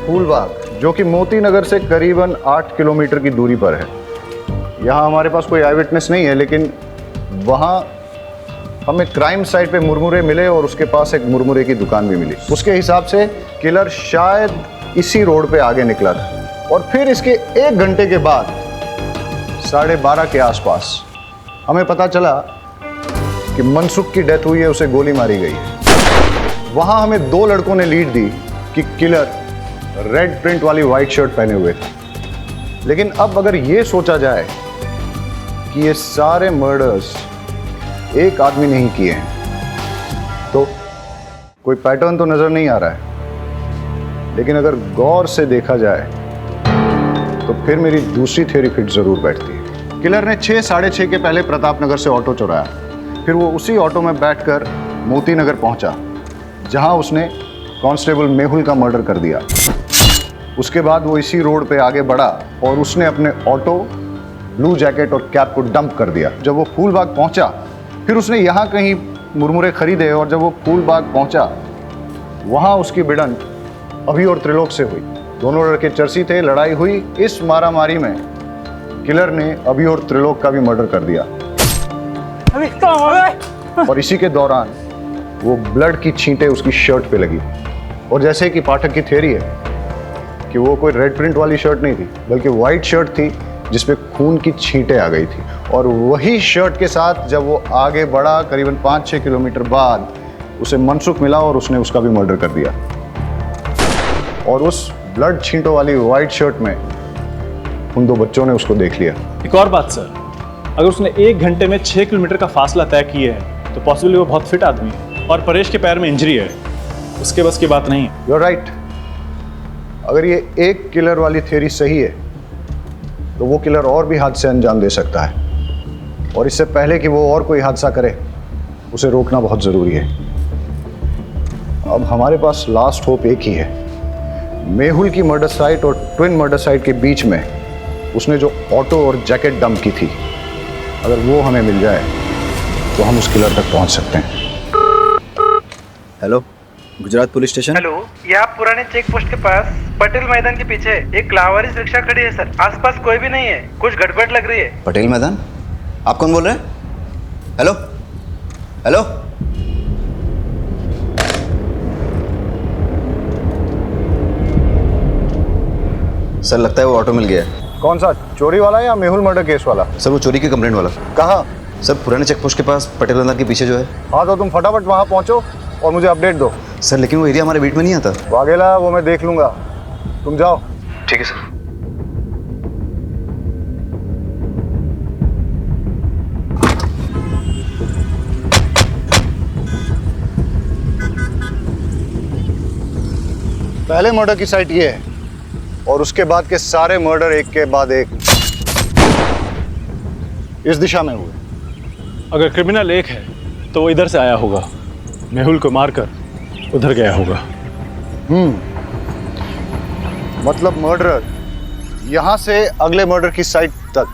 [SPEAKER 7] फूलबाग, जो कि मोती नगर से करीबन 8 किलोमीटर की दूरी पर है। यहाँ हमारे पास कोई आई विटनेस नहीं है, लेकिन वहाँ हमें क्राइम साइट पे मुरमुरे मिले और उसके पास एक मुरमुरे की दुकान भी मिली। उसके हिसाब से किलर शायद इसी रोड पे आगे निकला था और फिर इसके 1 घंटे के बाद 12:30 के आसपास हमें पता चला कि मनसुख की डेथ हुई है, उसे गोली मारी गई है। वहाँ हमें 2 लड़कों ने लीड दी कि किलर रेड प्रिंट वाली वाइट शर्ट पहने हुए थे। लेकिन अब अगर ये सोचा जाए कि ये सारे मर्डर्स एक आदमी ने ही किए हैं, तो कोई पैटर्न तो नजर नहीं आ रहा है। लेकिन अगर गौर से देखा जाए तो फिर मेरी दूसरी थ्योरी फिट जरूर बैठती है। किलर ने 6, 6:30 के पहले प्रताप नगर से ऑटो चुराया। फिर वो उसी ऑटो में बैठकर मोती नगर पहुंचा, जहां उसने कांस्टेबल मेहुल का मर्डर कर दिया। उसके बाद वो इसी रोड पे आगे बढ़ा और उसने अपने ऑटो, ब्लू जैकेट और कैप को डंप कर दिया। जब वो फूलबाग पहुंचा, फिर उसने यहाँ कहीं मुरमुरे खरीदे और जब वो फूलबाग पहुंचा, वहाँ उसकी भिड़ंत अभी और त्रिलोक से हुई। दोनों लड़के चर्सी थे, लड़ाई हुई। इस मारामारी में किलर ने अभी और त्रिलोक का भी मर्डर कर दिया। और इसी के दौरान वो ब्लड की छींटें उसकी शर्ट पे लगी। और जैसे कि पाठक की थ्योरी है कि वो कोई रेड प्रिंट वाली शर्ट नहीं थी, बल्कि वाइट शर्ट थी जिसपे खून की छींटें आ गई थी। और वही शर्ट के साथ जब वो आगे बढ़ा, करीबन 5-6 किलोमीटर बाद उसे मनसुख मिला और उसने उसका भी मर्डर कर दिया। और उस ब्लड छींटों वाली वाइट शर्ट में उन 2 बच्चों ने उसको देख लिया।
[SPEAKER 9] एक और बात सर, अगर उसने 1 घंटे में 6 किलोमीटर का फासला तय किया है तो पॉसिबली वो बहुत फिट आदमी है और परेश के पैर में इंजरी है, उसके बस की बात नहीं है।
[SPEAKER 7] You are right. अगर ये एक किलर वाली थ्योरी सही है तो वो किलर और भी हादसे अंजाम दे सकता है, और इससे पहले कि वो और कोई हादसा करे उसे रोकना बहुत ज़रूरी है। अब हमारे पास लास्ट होप एक ही है। मेहुल की मर्डर साइट और ट्विन मर्डर साइट के बीच में उसने जो ऑटो और जैकेट डंप की थी, अगर वो हमें मिल जाए तो हम उस किलर तक पहुंच सकते हैं।
[SPEAKER 4] Hello, Gujarat police station.
[SPEAKER 19] Hello, ये आप पुराने चेक पोस्ट के पास पटेल मैदान के पीछे एक लावारिस रिक्शा खड़ी है सर। आसपास कोई भी नहीं है, कुछ गड़बड़ लग रही है।
[SPEAKER 4] पटेल मैदान? आप कौन बोल रहे हैं? हेलो हेलो, सर लगता है वो ऑटो मिल गया है।
[SPEAKER 7] कौन सा, चोरी वाला या मेहुल मर्डर केस वाला?
[SPEAKER 4] सर वो चोरी की कंप्लेंट वाला।
[SPEAKER 7] कहाँ?
[SPEAKER 4] सर पुराने चेक पोस्ट के पास पटेल मैदान के पीछे जो है।
[SPEAKER 7] हाँ तो तुम फटाफट वहाँ पहुँचो और मुझे अपडेट दो।
[SPEAKER 4] सर लेकिन वो एरिया हमारे बीट में नहीं आता।
[SPEAKER 7] वाघेला, वो मैं देख लूंगा, तुम जाओ।
[SPEAKER 4] ठीक है सर।
[SPEAKER 7] पहले मर्डर की साइट ये है और उसके बाद के सारे मर्डर एक के बाद एक इस दिशा में हुए।
[SPEAKER 9] अगर क्रिमिनल एक है तो वो इधर से आया होगा, मेहुल को मारकर उधर गया होगा।
[SPEAKER 7] मतलब मर्डरर यहाँ से अगले मर्डर की साइट तक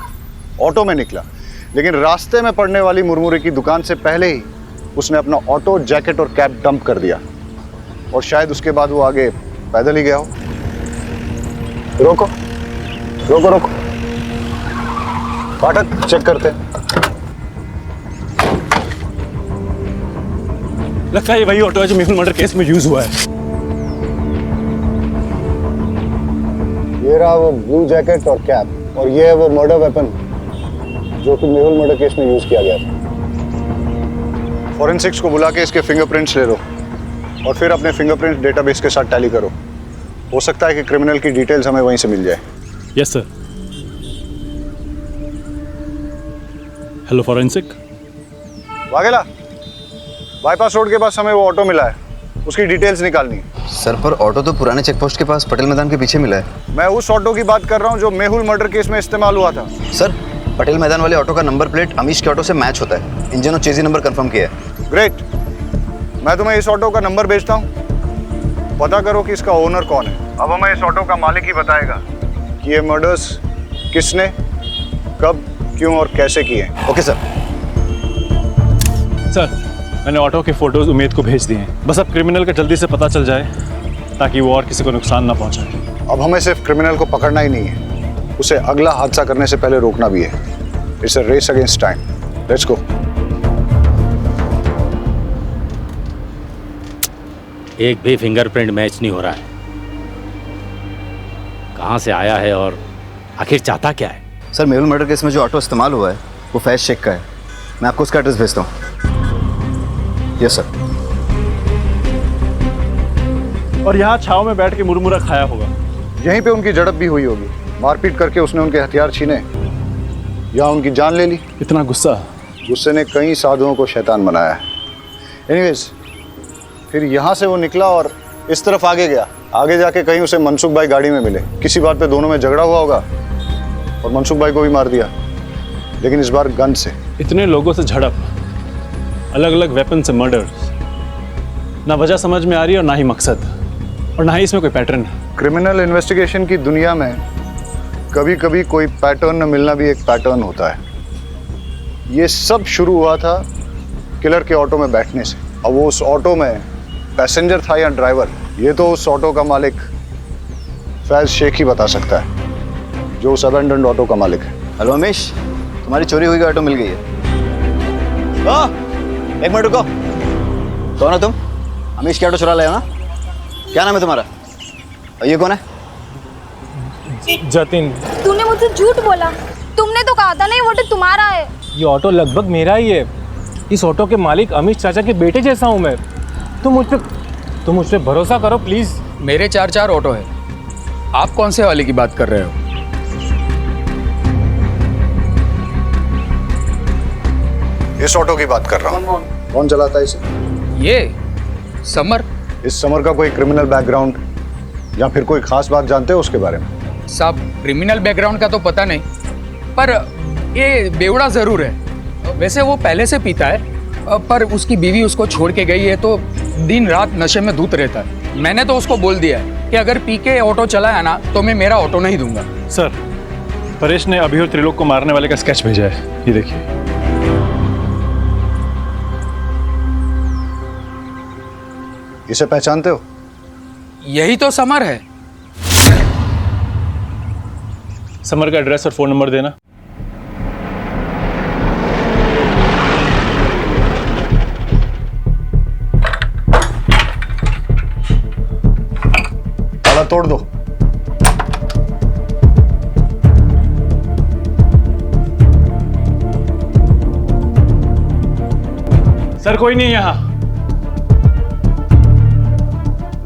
[SPEAKER 7] ऑटो में निकला, लेकिन रास्ते में पड़ने वाली मुरमुरे की दुकान से पहले ही उसने अपना ऑटो, जैकेट और कैप डंप कर दिया, और शायद उसके बाद वो आगे पैदल ही गया हो। रोको रोको रोको, फाटक चेक करते हैं।
[SPEAKER 9] लगता है ये वही ऑटो है जो मेहुल मर्डर केस में यूज हुआ है।
[SPEAKER 7] ये रहा वो ब्लू जैकेट और कैप, और ये है वो मर्डर वेपन जो कि मेहुल मर्डर केस में यूज किया गया था। फॉरेंसिक्स को बुला के इसके फिंगरप्रिंट्स ले लो और फिर अपने फिंगरप्रिंट डेटाबेस के साथ टैली करो। हो सकता है कि क्रिमिनल की डिटेल्स हमें वहीं से मिल जाए।
[SPEAKER 9] Yes sir. Hello forensic.
[SPEAKER 7] Vaghela, bypass road के पास हमें वो ऑटो मिला है, उसकी डिटेल्स निकालनी है।
[SPEAKER 4] सर, पर ऑटो तो पुराने चेक पोस्ट के पास पटेल मैदान के पीछे मिला है।
[SPEAKER 7] मैं उस ऑटो की बात कर रहा हूँ जो मेहुल मर्डर केस में इस्तेमाल हुआ था।
[SPEAKER 4] सर, पटेल मैदान वाले ऑटो का नंबर प्लेट अमीश के ऑटो से मैच होता है। इंजन और चेजी नंबर कंफर्म किया है।
[SPEAKER 7] ग्रेट, मैं तुम्हें इस ऑटो का नंबर भेजता हूँ, पता करो कि इसका ओनर कौन है। अब हमें इस ऑटो का मालिक ही बताएगा कि ये मर्डर्स किसने, कब, क्यों और कैसे किए।
[SPEAKER 4] Okay sir.
[SPEAKER 9] सर, मैंने ऑटो के फोटोज उमेद को भेज दिए हैं। बस अब क्रिमिनल का जल्दी से पता चल जाए ताकि वो और किसी को नुकसान ना पहुंचाए।
[SPEAKER 7] अब हमें सिर्फ क्रिमिनल को पकड़ना ही नहीं है, उसे अगला हादसा करने से पहले रोकना भी है। It's a race against time. Let's go.
[SPEAKER 8] एक भी फिंगरप्रिंट मैच नहीं हो रहा है। कहाँ से आया है और आखिर चाहता क्या है?
[SPEAKER 4] सर, मेहुल मर्डर केस में जो ऑटो इस्तेमाल हुआ है वो फैज शेख का है। मैं आपको उसका एड्रेस भेजता हूँ। Yes sir.
[SPEAKER 9] और यहाँ छाव में बैठ के मुरमुरा खाया होगा।
[SPEAKER 7] यहीं पे उनकी झड़प भी हुई होगी। मारपीट करके उसने उनके हथियार छीने या उनकी जान ले ली।
[SPEAKER 9] इतना गुस्सा?
[SPEAKER 7] गुस्से ने कई साधुओं को शैतान बनाया है। एनीवेज, फिर यहाँ से वो निकला और इस तरफ आगे गया। आगे जाके कहीं उसे मनसुख भाई गाड़ी में मिले। किसी बात पे दोनों में झगड़ा हुआ होगा और मनसुख भाई को भी मार दिया, लेकिन इस बार गन से।
[SPEAKER 9] इतने लोगों से झड़प, अलग अलग वेपन से मर्डर, ना वजह समझ में आ रही और ना ही मकसद, और ना ही इसमें कोई पैटर्न।
[SPEAKER 7] क्रिमिनल इन्वेस्टिगेशन की दुनिया में कभी कभी कोई पैटर्न न मिलना भी एक पैटर्न होता है। ये सब शुरू हुआ था किलर के ऑटो में बैठने से। अब वो उस ऑटो में पैसेंजर था या ड्राइवर, ये तो उस ऑटो का मालिक फैज शेख ही बता सकता है, जो उस अबेंडन्ड ऑटो का मालिक है।
[SPEAKER 4] हेलो अमीश, तुम्हारी चोरी हुई ऑटो मिल गई है। एक मिनट रुको। कौन हो तुम? अमीश की ऑटो चुरा लाए हो ना? क्या नाम है तुम्हारा? और ये कौन है?
[SPEAKER 9] जतिन।
[SPEAKER 16] तूने मुझसे झूठ बोला। तुमने तो कहा था ना ये ऑटो तुम्हारा है।
[SPEAKER 6] ये ऑटो लगभग मेरा ही है। इस ऑटो के मालिक अमीश चाचा के बेटे जैसा हूँ मैं। तुम मुझ पे भरोसा करो प्लीज।
[SPEAKER 20] मेरे 4 ऑटो है, आप कौन से वाले की बात कर रहे हो?
[SPEAKER 7] इस ऑटो की बात कर रहा हूँ। कौन चलाता है इसे?
[SPEAKER 20] ये समर।
[SPEAKER 7] इस समर का कोई क्रिमिनल बैकग्राउंड या फिर कोई खास बात जानते हो उसके बारे में?
[SPEAKER 20] साहब, क्रिमिनल बैकग्राउंड का तो पता नहीं, पर ये बेवड़ा जरूर है। वैसे वो पहले से पीता है, पर उसकी बीवी उसको छोड़ के गई है तो दिन रात नशे में धुत रहता है। मैंने तो उसको बोल दिया है कि अगर पी के ऑटो चलाया ना तो मैं मेरा ऑटो नहीं दूंगा।
[SPEAKER 9] सर, परेश ने अभी और त्रिलोक को मारने वाले का स्केच भेजा है, ये देखिए।
[SPEAKER 7] इसे पहचानते हो?
[SPEAKER 20] यही तो समर है।
[SPEAKER 9] समर का एड्रेस और फोन नंबर देना।
[SPEAKER 7] ताला तोड़ दो।
[SPEAKER 9] सर, कोई नहीं यहाँ।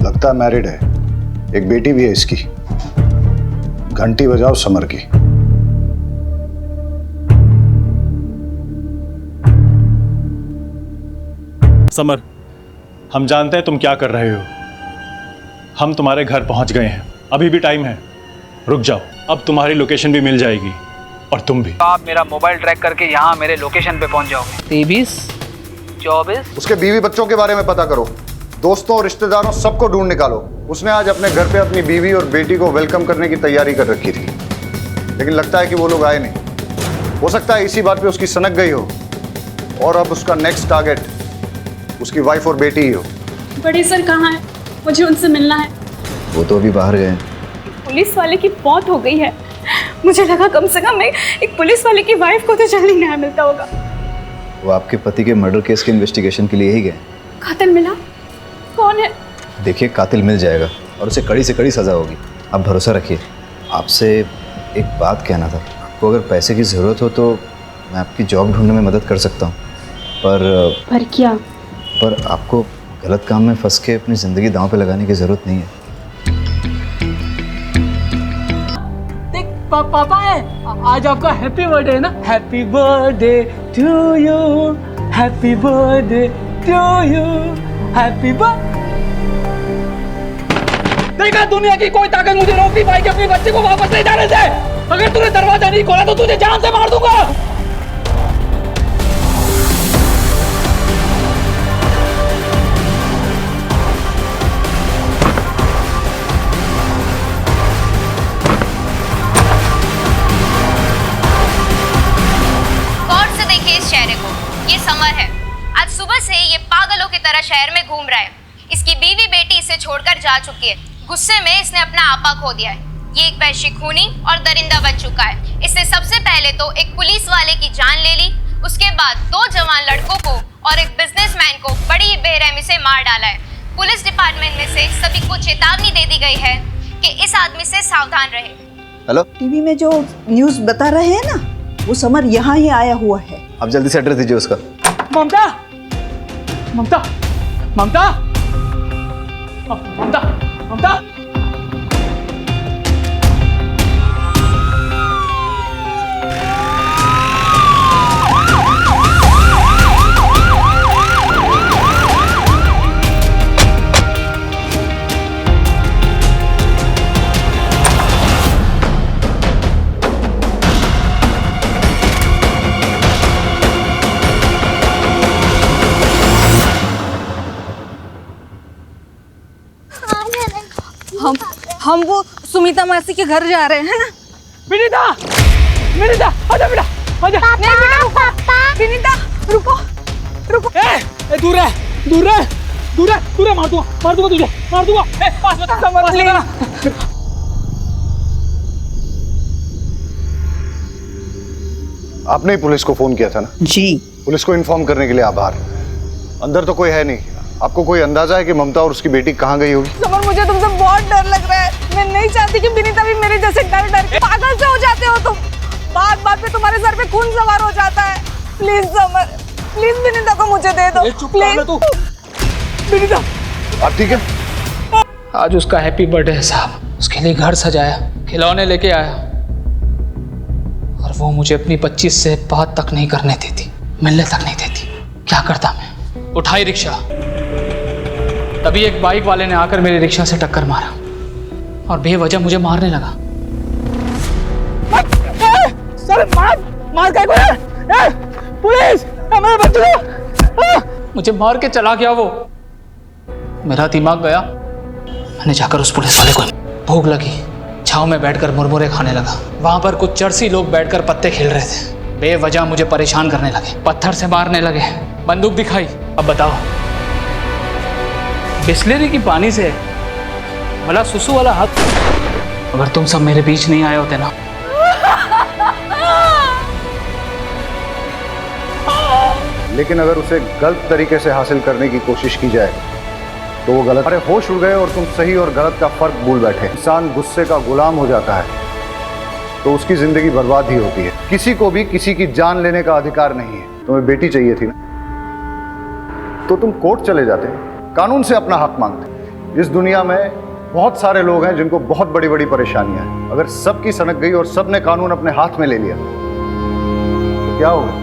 [SPEAKER 7] लगता है मैरिड है, एक बेटी भी है इसकी। घंटी बजाओ समर की।
[SPEAKER 9] समर, हम जानते हैं तुम क्या कर रहे हो। हम तुम्हारे घर पहुंच गए हैं, अभी भी टाइम है। रुक जाओ, अब तुम्हारी लोकेशन भी मिल जाएगी और तुम भी।
[SPEAKER 20] आप मेरा मोबाइल ट्रैक करके यहाँ मेरे लोकेशन पे पहुंच जाओगे। 23, 24।
[SPEAKER 7] उसके बीवी बच्चों के बारे में पता करो, दोस्तों और रिश्तेदारों सबको ढूंढ निकालो। उसने आज अपने घर पे अपनी बीवी और बेटी को वेलकम करने की तैयारी कर रखी थी, लेकिन लगता है कि वो लोग आए नहीं। हो सकता है इसी बात पे उसकी सनक गई हो और अब उसका नेक्स्ट टारगेट उसकी वाइफ और बेटी ही हो।
[SPEAKER 12] बड़े सर कहाँ हैं? मुझे उनसे मिलना है।
[SPEAKER 4] वो तो अभी बाहर गए हैं।
[SPEAKER 12] पुलिस वाले की मौत हो गई है। मुझे लगा कम से कम एक पुलिस वाले की वाइफ को तो जल्दी न्याय मिलता होगा।
[SPEAKER 4] वो आपके पति के मर्डर केस के इन्वेस्टिगेशन के लिए ही गए।
[SPEAKER 12] कातिल मिला? कौन है?
[SPEAKER 4] देखिए, कातिल मिल जाएगा और उसे कड़ी से कड़ी सज़ा होगी। आप भरोसा रखिए। आपसे एक बात कहना था। आपको अगर पैसे की ज़रूरत हो तो मैं आपकी जॉब ढूंढने में मदद कर सकता हूँ, पर
[SPEAKER 12] क्या?
[SPEAKER 4] पर आपको गलत काम में फंस के अपनी ज़िंदगी दांव पे लगाने की ज़रूरत नहीं है।
[SPEAKER 3] देख पापा है, आज आपका हैप्पी बर्थडे है ना। Happy birthday to you, happy birthday to you, happy birthday. देखा, दुनिया की कोई ताकत मुझे रोक नहीं पाएगी अपने बच्चे को वापस ले जाने से। अगर तूने दरवाजा नहीं खोला तो तुझे जान से मार दूंगा।
[SPEAKER 21] गौर से देखिए इस चेहरे को। ये समर है। आज सुबह से ये पागलों की तरह शहर में घूम रहा है। इसकी बीवी बेटी इसे छोड़कर जा चुकी है। गुस्से में इसने अपना आपा खो दिया है। ये एक वैश्य खूनी और दरिंदा बन चुका है। इसने सबसे पहले तो एक पुलिस वाले की जान ले ली, उसके बाद 2 जवान लड़कों को और एक बिजनेसमैन को बड़ी ही बेरहमी से मार डाला है। पुलिस डिपार्टमेंट में से सभी को चेतावनी दे दी गई है कि इस आदमी से सावधान रहे।
[SPEAKER 4] हेलो,
[SPEAKER 22] टीवी में जो न्यूज़ बता रहे हैं ना, वो समर यहाँ ही आया हुआ है।
[SPEAKER 4] आप जल्दी से एड्रेस दीजिए उसका।
[SPEAKER 3] ममता, ममता, ममता, ममता, ममता।
[SPEAKER 22] हम वो सुमिता मासी के घर जा रहे हैं ना।
[SPEAKER 3] विनीता, विनीता, आजा बेटा, आजा।
[SPEAKER 22] नहीं बेटा, पापा। विनीता, रुको, रुको।
[SPEAKER 3] दूर है, दूर है, दूर है, दूर है। मार दूंगा तुझे, मार दूंगा। पास बता, पास बता।
[SPEAKER 7] आपने ही पुलिस को फोन किया था ना?
[SPEAKER 22] जी।
[SPEAKER 7] पुलिस को इन्फॉर्म करने के लिए आभार। अंदर तो कोई है नहीं। आपको कोई अंदाजा है कि ममता और उसकी बेटी कहाँ गई होगी?
[SPEAKER 22] समर, मुझे तुमसे बहुत डर लग रहा है। मैं नहीं चाहती कि विनीता भी मेरे जैसे डर डर के पागल से हो जाते हो तुम। बात बात पे तुम्हारे सर पे खून सवार हो जाता है। प्लीज समर, प्लीज विनीता को मुझे दे दो। प्लीज
[SPEAKER 3] विनीता,
[SPEAKER 7] आप ठीक है?
[SPEAKER 3] आज उसका हैप्पी बर्थडे है साहब। उसके लिए घर सजाया, खिलौने लेके आया, और वो मुझे अपनी 25 से बात तक नहीं करने देती, मिलने तक नहीं देती। क्या करता मैं? उठाई रिक्शा। तभी एक बाइक वाले ने आकर मेरी रिक्शा से टक्कर मारा और बेवजह मुझे मारने लगा। सर, मार क्या है? पुलिस, मेरे बच्चे को! मुझे मार के चला गया वो। मेरा दिमाग गया। मैंने जाकर उस पुलिस वाले को, भूख लगी, छांव में बैठकर मुरमुरे खाने लगा। वहां पर कुछ चरसी लोग बैठकर पत्ते खेल रहे थे। बेवजह मुझे परेशान करने लगे, पत्थर से मारने लगे, बंदूक दिखाई। अब बताओ, बिस्लेरी की पानी से भला सुसु वाला हाथ? अगर तुम सब मेरे बीच नहीं आए होते ना,
[SPEAKER 7] लेकिन अगर उसे गलत तरीके से हासिल करने की कोशिश की जाए तो वो गलत। अरे होश उड़ गए और तुम सही और गलत का फर्क भूल बैठे। इंसान गुस्से का गुलाम हो जाता है तो उसकी जिंदगी बर्बाद ही होती है। किसी को भी किसी की जान लेने का अधिकार नहीं है। तुम्हें बेटी चाहिए थी ना, तो तुम कोर्ट चले जाते, कानून से अपना हक मांगते। इस दुनिया में बहुत सारे लोग हैं जिनको बहुत बड़ी बड़ी परेशानियां हैं। अगर सबकी सनक गई और सबने कानून अपने हाथ में ले लिया तो क्या होगा?